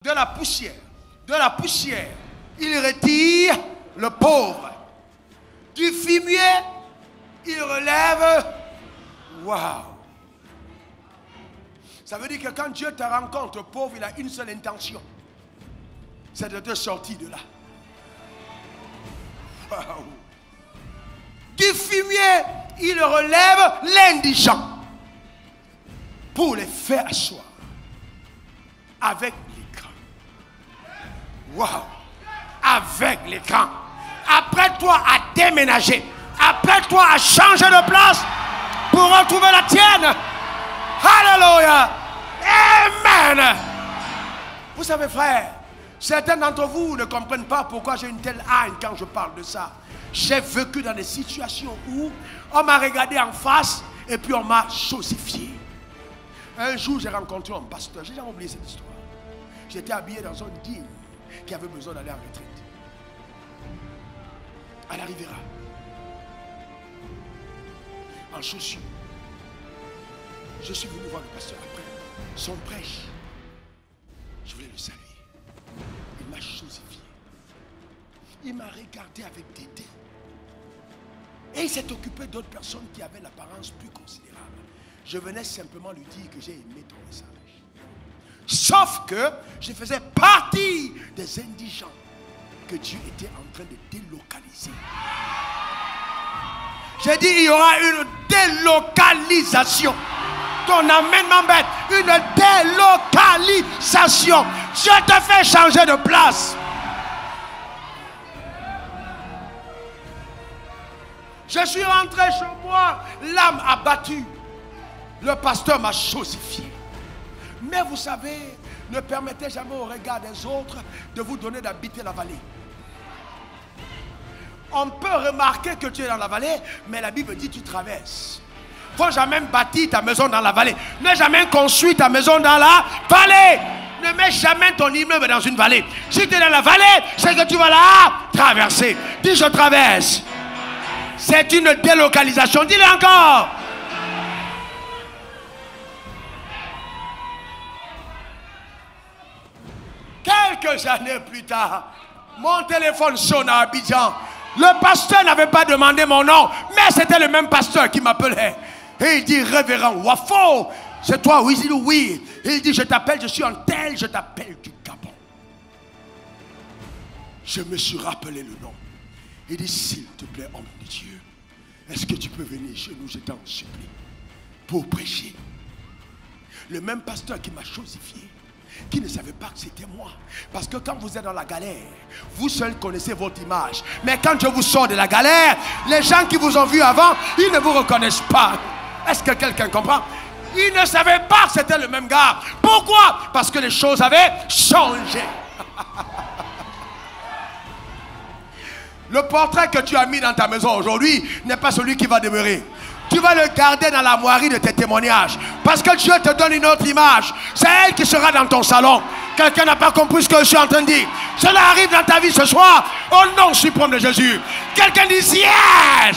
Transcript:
de la poussière, il retire le pauvre. Du fumier, il relève. Waouh! Ça veut dire que quand Dieu te rencontre pauvre, il a une seule intention. C'est de te sortir de là. Waouh! Du fumier, il relève l'indigent pour les faire asseoir avec les grands. Waouh! Avec les grands. Apprête-toi à déménager. Apprête-toi à changer de place pour retrouver la tienne. Alléluia. Amen. Vous savez, frère, certains d'entre vous ne comprennent pas pourquoi j'ai une telle haine quand je parle de ça. J'ai vécu dans des situations où on m'a regardé en face et puis on m'a chosifié. Un jour, j'ai rencontré un pasteur. J'ai jamais oublié cette histoire. J'étais habillé dans un digne qui avait besoin d'aller en retraite. Elle arrivera en chaussures. Je suis venu voir le pasteur après son prêche. Je voulais le saluer. Il m'a chosifié. Il m'a regardé avec dédain. Et il s'est occupé d'autres personnes qui avaient l'apparence plus considérable. Je venais simplement lui dire que j'ai aimé ton message. Sauf que je faisais partie des indigents que Dieu était en train de délocaliser. J'ai dit il y aura une délocalisation. Ton amène m'embête. Une délocalisation. Dieu te fait changer de place. Je suis rentré chez moi, l'âme abattue. Le pasteur m'a chosifié. Mais vous savez, ne permettez jamais au regard des autres de vous donner d'habiter la vallée. On peut remarquer que tu es dans la vallée, mais la Bible dit tu traverses. Il ne faut jamais bâtir ta maison dans la vallée. Ne jamais construire ta maison dans la vallée. Ne mets jamais ton immeuble dans une vallée. Si tu es dans la vallée, c'est que tu vas là traverser. Dis je traverse. C'est une délocalisation. Dis-le encore. Quelques années plus tard, mon téléphone sonne à Abidjan. Le pasteur n'avait pas demandé mon nom, mais c'était le même pasteur qui m'appelait. Et il dit, révérend Wafo, c'est toi? Oui, il dit oui. Et il dit, je t'appelle, je suis en tel, je t'appelle du Gabon. Je me suis rappelé le nom. Il dit, s'il te plaît, homme de Dieu, est-ce que tu peux venir chez nous, je t'en supplie, pour prêcher? Le même pasteur qui m'a chosifié, qui ne savait pas que c'était moi. Parce que quand vous êtes dans la galère, vous seuls connaissez votre image. Mais quand je vous sors de la galère, les gens qui vous ont vu avant, ils ne vous reconnaissent pas. Est-ce que quelqu'un comprend? Ils ne savaient pas que c'était le même gars. Pourquoi? Parce que les choses avaient changé. Le portrait que tu as mis dans ta maison aujourd'hui n'est pas celui qui va demeurer. Tu vas le garder dans l'armoirie de tes témoignages. Parce que Dieu te donne une autre image. C'est elle qui sera dans ton salon. Quelqu'un n'a pas compris ce que je suis en train de dire. Cela arrive dans ta vie ce soir. Au nom suprême de Jésus. Quelqu'un dit yes.